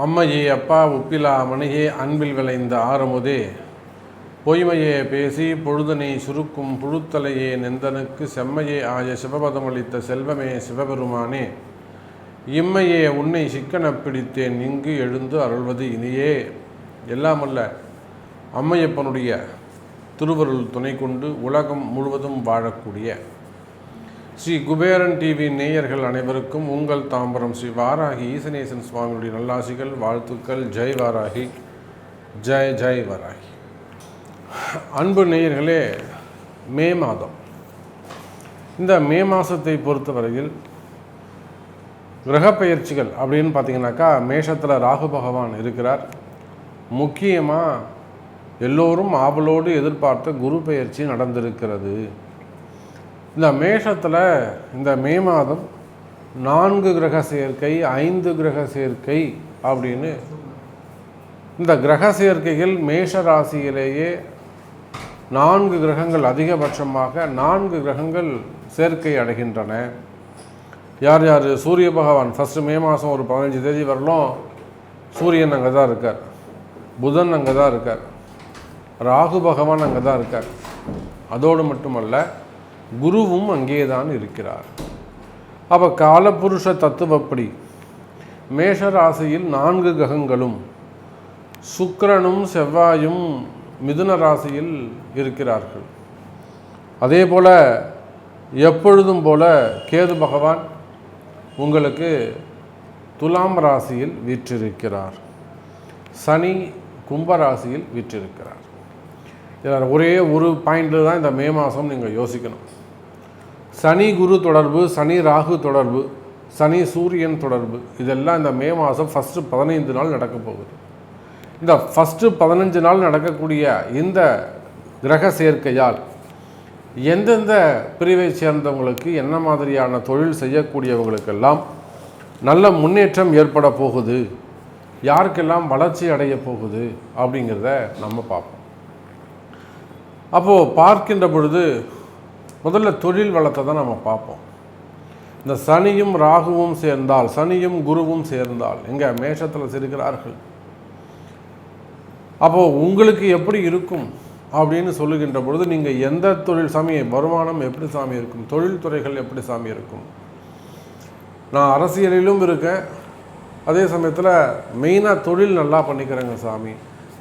அம்மையே அப்பா உப்பிலா மணியே அன்பில் விளைந்த ஆரமுதே பொய்மையே பேசி பொழுதனை சுருக்கும் புழுத்தலையே நெந்தனுக்கு செம்மையே ஆய சிவபதமளித்த செல்வமே சிவபெருமானே இம்மையே உன்னை சிக்கனப் பிடித்தேன் இங்கு எழுந்து அருள்வது இனியே. எல்லாமல்ல அம்மையப்பனுடைய திருவருள் துணை கொண்டு உலகம் முழுவதும் வாழக்கூடிய ஸ்ரீ குபேரன் டிவி நேயர்கள் அனைவருக்கும் உங்கள் தாம்பரம் ஸ்ரீ வாராகி ஈசனேசன் சுவாமியுடைய நல்லாசிகள், வாழ்த்துக்கள். ஜெய் வாராகி, ஜெய் ஜெய் வாராகி. அன்பு நேயர்களே, மே மாதம், இந்த மே மாதத்தை பொறுத்தவரையில் கிரகப்பெயர்ச்சிகள் அப்படின்னு பார்த்தீங்கன்னாக்கா மேஷத்தில் ராகு பகவான் இருக்கிறார். முக்கியமாக எல்லோரும் ஆவலோடு எதிர்பார்த்த குரு பெயர்ச்சி நடந்திருக்கிறது. இந்த மேஷத்தில் இந்த மே மாதம் 4 கிரக சேர்க்கை, 5 கிரக சேர்க்கை அப்படின்னு இந்த கிரக சேர்க்கைகள் மேஷ ராசியிலேயே 4 கிரகங்கள், அதிகபட்சமாக 4 கிரகங்கள் சேர்க்கை அடைகின்றன. யார் யார்? சூரிய பகவான் ஃபஸ்ட்டு மே மாதம் ஒரு 15 தேதி வரலும் சூரியன் அங்கே தான் இருக்கார், புதன் அங்கே தான் இருக்கார், ராகு பகவான் அங்கே தான் இருக்கார். அதோடு மட்டுமல்ல, குருவும் அங்கே தான் இருக்கிறார். அப்போ காலபுருஷ தத்துவப்படி மேஷ ராசியில் 4 கிரகங்களும் சுக்கிரனும் செவ்வாயும் மிதுன ராசியில் இருக்கிறார்கள். அதே போல் எப்பொழுதும் போல கேது பகவான் உங்களுக்கு துலாம் ராசியில் வீற்றிருக்கிறார், சனி கும்பராசியில் வீற்றிருக்கிறார். இதில் ஒரே ஒரு பாயிண்டில் தான் இந்த மே மாதம் நீங்கள் யோசிக்கணும். சனி குரு தொடர்பு, சனி ராகு தொடர்பு, சனி சூரியன் தொடர்பு, இதெல்லாம் இந்த மே மாதம் ஃபஸ்ட்டு 15 நாள் நடக்க போகுது. இந்த ஃபஸ்ட்டு 15 நாள் நடக்கக்கூடிய இந்த கிரக சேர்க்கையால் எந்தெந்த பிரிவை சேர்ந்தவங்களுக்கு என்ன மாதிரியான தொழில் செய்யக்கூடியவங்களுக்கெல்லாம் நல்ல முன்னேற்றம் ஏற்பட போகுது, யாருக்கெல்லாம் வளர்ச்சி அடைய போகுது அப்படிங்கிறத நம்ம பார்ப்போம். அப்போது பார்க்கின்ற பொழுது முதல்ல தொழில் வளத்தை தான் நம்ம பார்ப்போம். இந்த சனியும் ராகுவும் சேர்ந்தால், சனியும் குருவும் சேர்ந்தால் எங்கே மேஷத்தில் இருக்கிறார்கள். அப்போது உங்களுக்கு எப்படி இருக்கும் அப்படின்னு சொல்லுகின்ற பொழுது நீங்கள் எந்த தொழில் சாமி, வருமானம் எப்படி சாமி இருக்கும், தொழில்துறைகள் எப்படி சாமி இருக்கும். நான் அரசியலிலும் இருக்கேன், அதே சமயத்தில் மெயினாக தொழில் நல்லா பண்ணிக்கிறேங்க சாமி,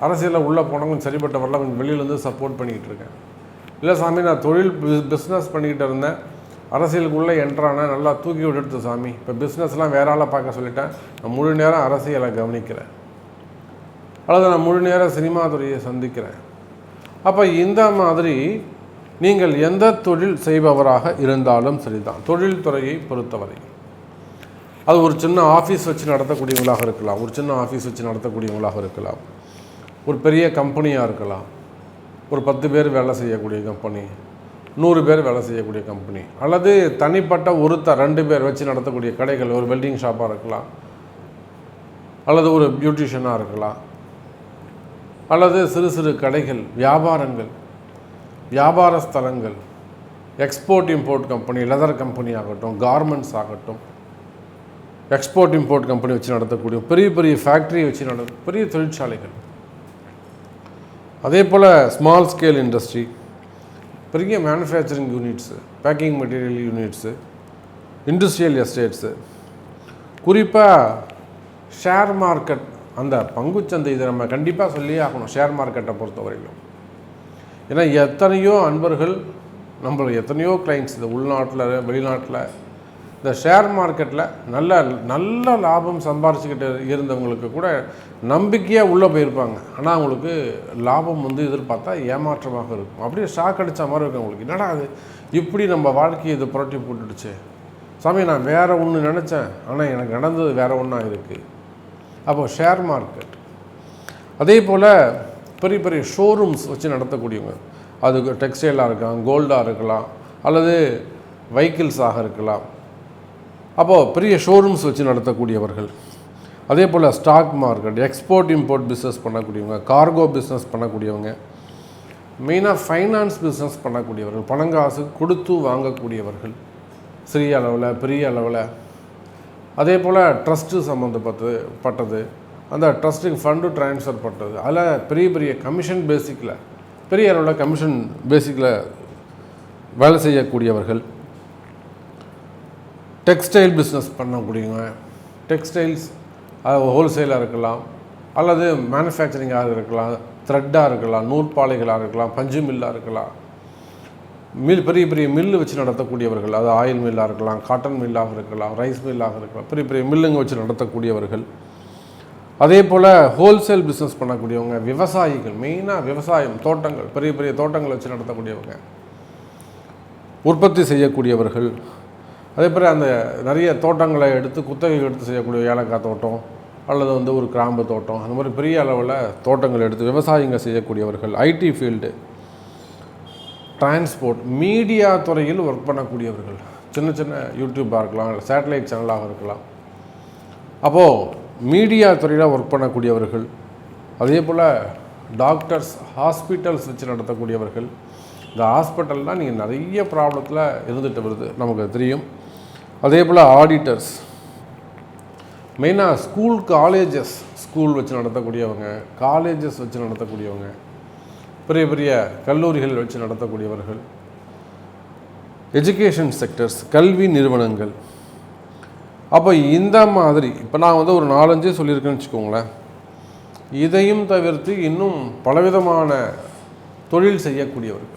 அரசியலில் உள்ளே போனவங்க சரிப்பட்ட வரல, கொஞ்சம் வெளியிலேருந்து சப்போர்ட் பண்ணிக்கிட்டு இருக்கேன். இல்லை சாமி, நான் தொழில் பிஸ்னஸ் பண்ணிக்கிட்டு இருந்தேன், அரசியலுக்குள்ளே என்ட்ரானேன், நல்லா தூக்கி விட்டுடுத்து சாமி, இப்போ பிஸ்னஸ்லாம் வேற ஆளாக பார்க்க சொல்லிட்டேன், நான் முழு நேரம் அரசியலை கவனிக்கிறேன், அல்லது நான் முழு நேரம் சினிமா துறையை சந்திக்கிறேன். அப்போ இந்த மாதிரி நீங்கள் எந்த தொழில் செய்பவராக இருந்தாலும் சரிதான், தொழில்துறையை பொறுத்தவரை அது ஒரு சின்ன ஆஃபீஸ் வச்சு நடத்தக்கூடியவங்களாக இருக்கலாம், ஒரு சின்ன ஆஃபீஸ் வச்சு நடத்தக்கூடியவங்களாக இருக்கலாம், ஒரு பெரிய கம்பெனியாக இருக்கலாம், ஒரு 10 பேர் வேலை செய்யக்கூடிய கம்பெனி, 100 பேர் வேலை செய்யக்கூடிய கம்பெனி, அல்லது தனிப்பட்ட 2 பேர் வச்சு நடத்தக்கூடிய கடைகள், ஒரு வெல்டிங் ஷாப்பாக இருக்கலாம், அல்லது ஒரு பியூட்டிஷியனாக இருக்கலாம், அல்லது சிறு சிறு கடைகள், வியாபாரங்கள், வியாபார ஸ்தலங்கள், export import company, leather company ஆகட்டும், கார்மெண்ட்ஸ் ஆகட்டும், எக்ஸ்போர்ட் இம்போர்ட் கம்பெனி வச்சு நடத்தக்கூடிய பெரிய பெரிய ஃபேக்ட்ரி வச்சு பெரிய தொழிற்சாலைகள், அதே போல் ஸ்மால் ஸ்கேல் இண்டஸ்ட்ரி, பெரிய manufacturing units, packing material units, industrial estates, குறிப்பாக ஷேர் மார்க்கெட், அந்த பங்குச்சந்தை, இதை நம்ம கண்டிப்பாக சொல்லியே ஆகணும் ஷேர் மார்க்கெட்டை பொறுத்த வரைக்கும். ஏன்னா எத்தனையோ அன்பர்கள், நம்மள எத்தனையோ கிளைண்ட்ஸ் இந்த உள்நாட்டில் வெளிநாட்டில் இந்த ஷேர் மார்க்கெட்டில் நல்ல நல்ல லாபம் சம்பாரிச்சுக்கிட்டு இருந்தவங்களுக்கு கூட நம்பிக்கையாக உள்ளே போயிருப்பாங்க. ஆனால் அவங்களுக்கு லாபம் எதிர்பார்த்தா ஏமாற்றமாக இருக்கும். அப்படியே ஷாக் அடித்த மாதிரி இருக்கும் அவங்களுக்கு. என்னடா அது இப்படி நம்ம வாழ்க்கையை இது புரட்டி போட்டுடுச்சு சாமி, நான் வேறு ஒன்று நினச்சேன், ஆனால் எனக்கு நடந்தது வேறு ஒன்றா இருக்குது. அப்போது ஷேர் மார்க்கெட், அதே போல் பெரிய பெரிய ஷோரூம்ஸ் வச்சு நடத்தக்கூடியவங்க, அது டெக்ஸ்டைலாக இருக்கலாம், கோல்டாக இருக்கலாம், அல்லது வெஹிக்கிள்ஸாக இருக்கலாம். அப்போது பெரிய ஷோரூம்ஸ் வச்சு நடத்தக்கூடியவர்கள், அதே போல் stock market, export import business பண்ணக்கூடியவங்க, கார்கோ பிஸ்னஸ் பண்ணக்கூடியவங்க, மெயினாக ஃபைனான்ஸ் பிஸ்னஸ் பண்ணக்கூடியவர்கள், பணங்காசு கொடுத்து வாங்கக்கூடியவர்கள் சிறிய அளவில் பெரிய அளவில். அதே போல் ட்ரஸ்ட்டு சம்மந்தப்பட்டது, அந்த ட்ரஸ்ட்டுக்கு ஃபண்டு ட்ரான்ஸ்ஃபர் பண்ணுறது, அதில் பெரிய பெரிய கமிஷன் பேசிக்கில், பெரிய அளவில் கமிஷன் பேசிக்கில் வேலை செய்யக்கூடியவர்கள். டெக்ஸ்டைல் பிஸ்னஸ் பண்ணக்கூடியவங்க, டெக்ஸ்டைல்ஸ் ஹோல்சேலாக இருக்கலாம், அல்லது மேனுஃபேக்சரிங்காக இருக்கலாம், த்ரெட்டாக இருக்கலாம், நூற்பாலைகளாக இருக்கலாம், பஞ்சு மில்லாக இருக்கலாம், பெரிய பெரிய மில்லு வச்சு நடத்தக்கூடியவர்கள், அது ஆயில் மில்லாக இருக்கலாம், காட்டன் மில்லாக இருக்கலாம், ரைஸ் மில்லாக இருக்கலாம், பெரிய பெரிய மில்லுங்க வச்சு நடத்தக்கூடியவர்கள். அதே போல் ஹோல்சேல் பிஸ்னஸ் பண்ணக்கூடியவங்க, விவசாயிகள், மெயினாக விவசாயம், தோட்டங்கள், பெரிய பெரிய தோட்டங்கள் வச்சு நடத்தக்கூடியவங்க, உற்பத்தி செய்யக்கூடியவர்கள். அதே போல் அந்த நிறைய தோட்டங்களை எடுத்து குத்தகை எடுத்து செய்யக்கூடிய ஏலக்காய் தோட்டம் அல்லது ஒரு கிராம்பு தோட்டம், அந்த மாதிரி பெரிய அளவில் தோட்டங்கள் எடுத்து விவசாயிங்க செய்யக்கூடியவர்கள். ஐடி ஃபீல்டு, டிரான்ஸ்போர்ட், மீடியா துறையில் ஒர்க் பண்ணக்கூடியவர்கள், சின்ன சின்ன யூடியூப்பாக இருக்கலாம், சேட்டலைட் சேனலாக இருக்கலாம். அப்போது மீடியா துறையில் ஒர்க் பண்ணக்கூடியவர்கள். அதே போல் டாக்டர்ஸ், ஹாஸ்பிட்டல்ஸ் வச்சு நடத்தக்கூடியவர்கள். இந்த ஹாஸ்பிட்டல்னால் நீங்கள் நிறைய ப்ராப்ளத்தில் இருந்துகிட்டு வருது, நமக்கு தெரியும். அதே போல் ஆடிட்டர்ஸ், மெயினாக ஸ்கூல் காலேஜஸ், ஸ்கூல் வச்சு நடத்தக்கூடியவங்க, காலேஜஸ் வச்சு நடத்தக்கூடியவங்க, பெரிய பெரிய கல்லூரிகள் வச்சு நடத்தக்கூடியவர்கள். எஜுகேஷன் செக்டர்ஸ், கல்வி நிறுவனங்கள். அப்போ இந்த மாதிரி இப்போ நான் ஒரு 4-5 சொல்லியிருக்கேன்னு வச்சுக்கோங்களேன். இதையும் தவிர்த்து இன்னும் பலவிதமான தொழில் செய்யக்கூடியவர்கள்.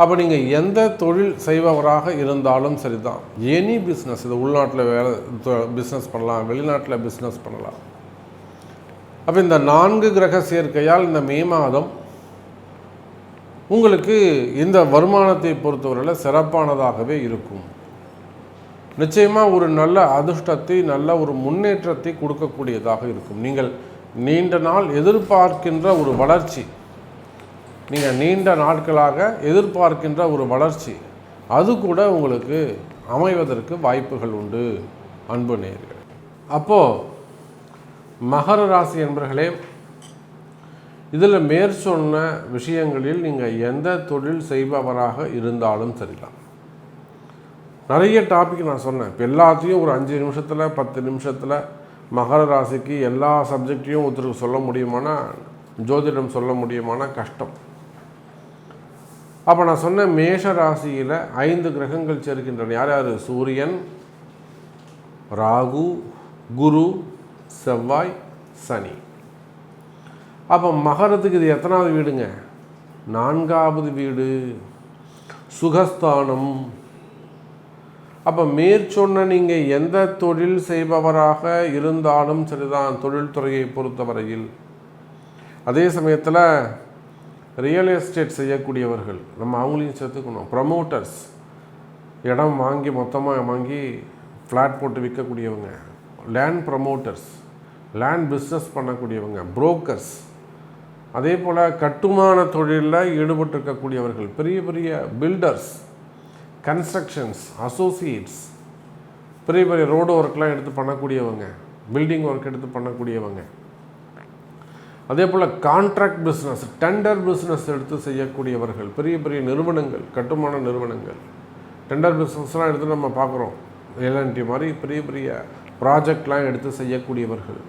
அப்போ நீங்கள் எந்த தொழில் செய்பவராக இருந்தாலும் சரி தான், எனி பிஸ்னஸ், இது உள்நாட்டில் வேலை பிஸ்னஸ் பண்ணலாம், வெளிநாட்டில் பிஸ்னஸ் பண்ணலாம். அப்போ இந்த 4 கிரக சேர்க்கையால் இந்த மே மாதம் உங்களுக்கு இந்த வருமானத்தை பொறுத்தவரையில் சிறப்பானதாகவே இருக்கும். நிச்சயமாக ஒரு நல்ல அதிர்ஷ்டத்தை, நல்ல ஒரு முன்னேற்றத்தை கொடுக்கக்கூடியதாக இருக்கும். நீங்கள் நீண்ட நாள் எதிர்பார்க்கின்ற ஒரு வளர்ச்சி, நீங்கள் நீண்ட நாட்களாக எதிர்பார்க்கின்ற ஒரு வளர்ச்சி, அது கூட உங்களுக்கு அமைவதற்கு வாய்ப்புகள் உண்டு அன்பு நேயர்களே. அப்போது மகர ராசி என்பர்களே, இதில் மேற்சொன்ன விஷயங்களில் நீங்கள் எந்த தொழில் செய்பவராக இருந்தாலும் சரிதான். நிறைய டாபிக் நான் சொன்னேன். இப்போ எல்லாத்தையும் ஒரு 5 நிமிஷத்தில் 10 நிமிஷத்தில் மகர ராசிக்கு எல்லா சப்ஜெக்டையும் ஒருத்தருக்கு சொல்ல முடியுமானா, ஜோதிடம் சொல்ல முடியுமானா கஷ்டம். அப்போ நான் சொன்ன மேஷ ராசியில் 5 கிரகங்கள் சேர்க்கின்றன. யார் யார்? சூரியன், ராகு, குரு, செவ்வாய், சனி. அப்போ மகரத்துக்கு இது எத்தனாவது வீடுங்க? 4வது வீடு, சுகஸ்தானம். அப்போ மேற்சொன்ன நீங்கள் எந்த தொழில் செய்பவராக இருந்தாலும் சரிதான், தொழில்துறையை பொறுத்தவரையில். அதே சமயத்தில் ரியல் எஸ்டேட் செய்யக்கூடியவர்கள், நம்ம அவங்களையும் சேர்த்துக்கணும். ப்ரமோட்டர்ஸ், இடம் வாங்கி மொத்தமாக வாங்கி ஃப்ளாட் போட்டு விற்கக்கூடியவங்க, லேண்ட் ப்ரமோட்டர்ஸ், லேண்ட் பிஸ்னஸ் பண்ணக்கூடியவங்க, புரோக்கர்ஸ். அதே போல் கட்டுமான தொழிலில் ஈடுபட்டிருக்கக்கூடியவர்கள், பெரிய பெரிய பில்டர்ஸ், கன்ஸ்ட்ரக்ஷன்ஸ் அசோசியேட்ஸ், பெரிய பெரிய ரோடு ஒர்க்லாம் எடுத்து பண்ணக்கூடியவங்க, பில்டிங் ஒர்க் எடுத்து பண்ணக்கூடியவங்க. அதே போல் கான்ட்ராக்ட் பிஸ்னஸ், டெண்டர் பிஸ்னஸ் எடுத்து செய்யக்கூடியவர்கள், பெரிய பெரிய நிறுவனங்கள், கட்டுமான நிறுவனங்கள், டெண்டர் பிஸ்னஸ்லாம் எடுத்து நம்ம பார்க்குறோம். எல்என்டி மாதிரி பெரிய பெரிய ப்ராஜெக்ட்லாம் எடுத்து செய்யக்கூடியவர்கள்.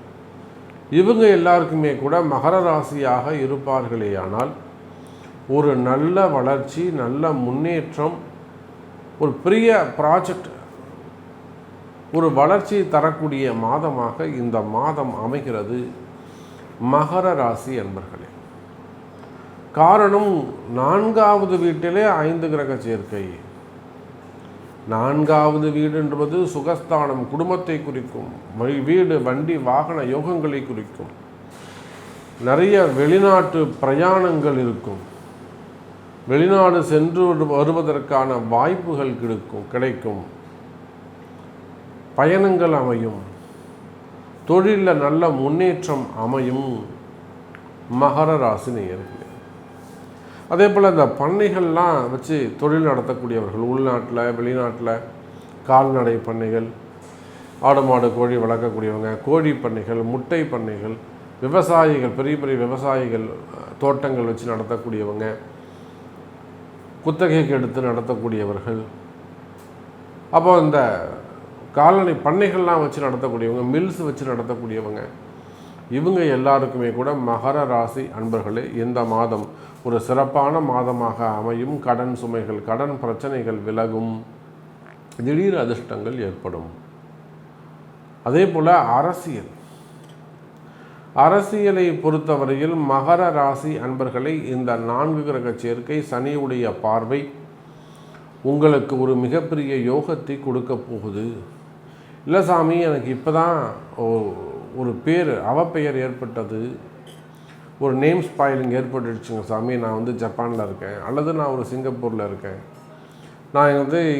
இவங்க எல்லாருக்குமே கூட மகர ராசியாக இருப்பார்களேயானால் ஒரு நல்ல வளர்ச்சி, நல்ல முன்னேற்றம், ஒரு பெரிய ப்ராஜெக்ட், ஒரு வளர்ச்சி தரக்கூடிய மாதமாக இந்த மாதம் அமைகிறது மகர ராசி என்பர்களே. காரணம், 4வது வீட்டிலே 5 கிரக சேர்க்கை. 4வது வீடு என்பது சுகஸ்தானம், குடும்பத்தை குறிக்கும். வீடு, வண்டி, வாகன யோகங்களை குறிக்கும். நிறைய வெளிநாட்டு பிரயாணங்கள் இருக்கும். வெளிநாடு சென்று வருவதற்கான வாய்ப்புகள் கிடைக்கும். பயணங்கள் அமையும். தொழிலில் நல்ல முன்னேற்றம் அமையும் மகர ராசி நேயர்களே. அதே போல் இந்த பண்ணைகள்லாம் வச்சு தொழில் நடத்தக்கூடியவர்கள், உள்நாட்டில் வெளிநாட்டில் கால்நடை பண்ணைகள், ஆடு மாடு கோழி வளர்க்கக்கூடியவங்க, கோழி பண்ணைகள், முட்டை பண்ணைகள், விவசாயிகள், பெரிய பெரிய விவசாயிகள், தோட்டங்கள் வச்சு நடத்தக்கூடியவங்க, குத்தகைக்கு எடுத்து நடத்தக்கூடியவர்கள், அப்போ இந்த காலனி பண்ணைகள்லாம் வச்சு நடத்தக்கூடியவங்க, மில்ஸ் வச்சு நடத்தக்கூடியவங்க, இவங்க எல்லாருக்குமே கூட மகர ராசி அன்பர்களே இந்த மாதம் ஒரு சிறப்பான மாதமாக அமையும். கடன் சுமைகள், கடன் பிரச்சனைகள் விலகும், திடீர் அதிர்ஷ்டங்கள் ஏற்படும். அதே போல் அரசியலை பொறுத்தவரையில் மகர ராசி அன்பர்களை இந்த 4 கிரக சேர்க்கை, சனியுடைய பார்வை உங்களுக்கு ஒரு மிகப்பெரிய யோகத்தை கொடுக்க போகுது. இல்லை சாமி, எனக்கு இப்போ தான் ஒரு அவப்பெயர் ஏற்பட்டது, ஒரு நேம் ஸ்பாயிலிங் ஏற்பட்டுடுச்சுங்க சாமி, நான் ஜப்பானில் இருக்கேன், அல்லது நான் ஒரு சிங்கப்பூரில் இருக்கேன், நான்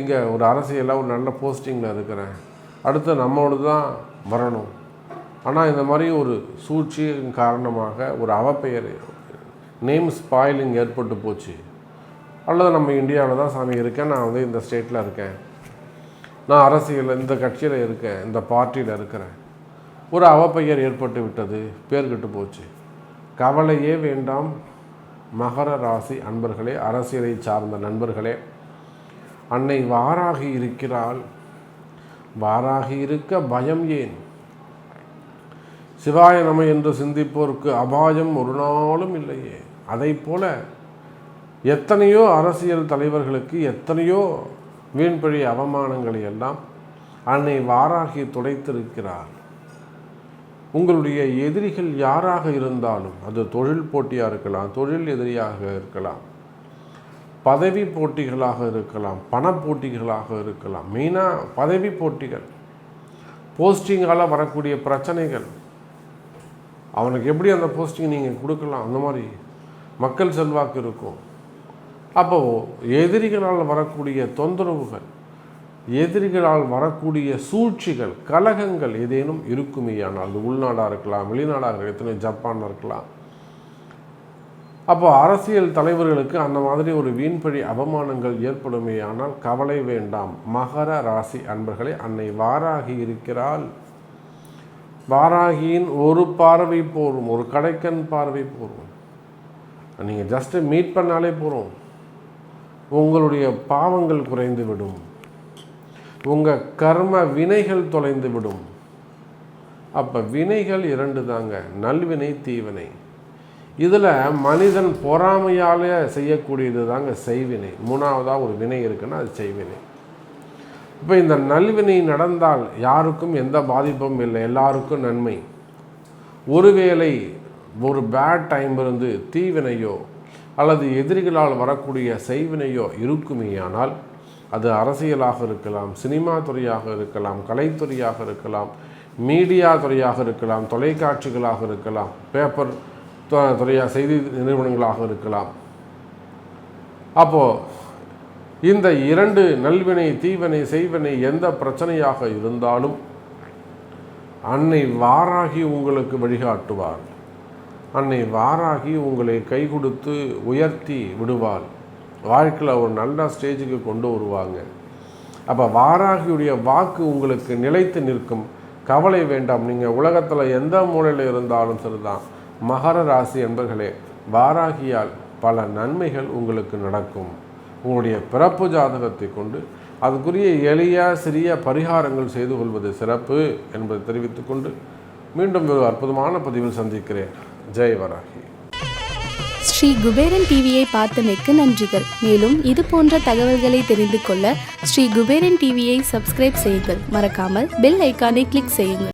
இங்கே ஒரு அரசியலில் ஒரு நல்ல போஸ்டிங்கில் இருக்கிறேன், அடுத்து நம்மளோடு தான் வரணும், ஆனால் இந்த மாதிரி ஒரு சூழ்ச்சியின் காரணமாக ஒரு அவப்பெயர், நேம் ஸ்பாயிலிங் ஏற்பட்டு போச்சு, அல்லது நம்ம இந்தியாவில் தான் சாமி இருக்கேன், நான் இந்த ஸ்டேட்டில் இருக்கேன், நான் அரசியலில் இந்த கட்சியில் இருக்கேன், இந்த பார்ட்டியில் இருக்கிறேன், ஒரு அவப்பெயர் ஏற்பட்டு விட்டது, பேர் கெட்டு போச்சு. கவலையே வேண்டாம் மகர ராசி அன்பர்களே, அரசியலை சார்ந்த நண்பர்களே. அன்னை வாராகி இருக்கிறாள், வாராகி இருக்க பயம் ஏன்? சிவாய நம என்று சிந்திப்போருக்கு அபாயம் ஒரு நாளும் இல்லையே. அதை போல எத்தனையோ அரசியல் தலைவர்களுக்கு எத்தனையோ வீண்பழி அவமானங்களை எல்லாம் அன்னை வாராகி துடைத்திருக்கிறார். உங்களுடைய எதிரிகள் யாராக இருந்தாலும், அது தொழில் போட்டியாக இருக்கலாம், தொழில் எதிரியாக இருக்கலாம், பதவி போட்டிகளாக இருக்கலாம், பண போட்டிகளாக இருக்கலாம், மெயினாக பதவி போட்டிகள், போஸ்டிங்கால் வரக்கூடிய பிரச்சனைகள், அவனுக்கு எப்படி அந்த போஸ்டிங் நீங்கள் கொடுக்கலாம், அந்த மாதிரி மக்கள் செல்வாக்கு இருக்கும். அப்போது எதிரிகளால் வரக்கூடிய தொந்தரவுகள், எதிரிகளால் வரக்கூடிய சூழ்ச்சிகள், கலகங்கள் ஏதேனும் இருக்குமேயானால், அது உள்நாடாக இருக்கலாம், வெளிநாடாக இருக்கலாம், ஜப்பானாக இருக்கலாம். அப்போ அரசியல் தலைவர்களுக்கு அந்த மாதிரி ஒரு வீண்பழி அவமானங்கள் ஏற்படுமேயானால் கவலை வேண்டாம் மகர ராசி அன்பர்களே. அன்னை வாராகி இருக்கிறாள். வாராகியின் ஒரு பார்வை போரும், ஒரு கடைக்கண் பார்வை போரும். நீங்கள் ஜஸ்ட்டு மீட் பண்ணாலே போகிறோம், உங்களுடைய பாவங்கள் குறைந்து விடும், உங்கள் கர்ம வினைகள் தொலைந்து விடும். அப்போ வினைகள் 2 தாங்க, நல்வினை, தீவினை. இதில் மனிதன் பொறாமையால் செய்யக்கூடியது தாங்க செய்வினை. 3வதாக ஒரு வினை இருக்குன்னா அது செய்வினை. இப்போ இந்த நல்வினை நடந்தால் யாருக்கும் எந்த பாதிப்பும் இல்லை, எல்லாருக்கும் நன்மை. ஒருவேளை ஒரு பேட் டைம் இருந்து தீவினையோ அல்லது எதிரிகளால் வரக்கூடிய செய்வினையோ இருக்குமேயானால், அது அரசியலாக இருக்கலாம், சினிமா துறையாக இருக்கலாம், கலைத்துறையாக இருக்கலாம், மீடியா துறையாக இருக்கலாம், தொலைக்காட்சிகளாக இருக்கலாம், பேப்பர் துறையாக செய்தி நிறுவனங்களாக இருக்கலாம். அப்போது இந்த 2 நல்வினை, தீவினை, செய்வினை எந்த பிரச்சனையாக இருந்தாலும் அன்னை வாராகி உங்களுக்கு வழிகாட்டுவார். அன்னை வாராகி உங்களை கை கொடுத்து உயர்த்தி விடுவாள், வாழ்க்கையில் ஒரு நல்ல ஸ்டேஜுக்கு கொண்டு வருவாங்க. அப்போ வாராகியுடைய வாக்கு உங்களுக்கு நிலைத்து நிற்கும். கவலை வேண்டாம். நீங்கள் உலகத்தில் எந்த மூலையில் இருந்தாலும் சரிதான், மகர ராசி என்பர்களே, வாராகியால் பல நன்மைகள் உங்களுக்கு நடக்கும். உங்களுடைய பிறப்பு ஜாதகத்தை கொண்டு அதுக்குரிய எளிய சிறிய பரிகாரங்கள் செய்து கொள்வது சிறப்பு என்பதை தெரிவித்துக்கொண்டு மீண்டும் ஒரு அற்புதமான பதிவில் சந்திக்கிறேன். ஜெய் வராகி. ஸ்ரீ குபேரன் டிவியை பார்த்தமைக்கு நன்றிகள். மேலும் இது போன்ற தகவல்களை தெரிந்து கொள்ள ஸ்ரீ குபேரன் டிவியை சப்ஸ்கிரைப் செய்யுங்கள். மறக்காமல் பெல் ஐக்கானை கிளிக் செய்யுங்கள்.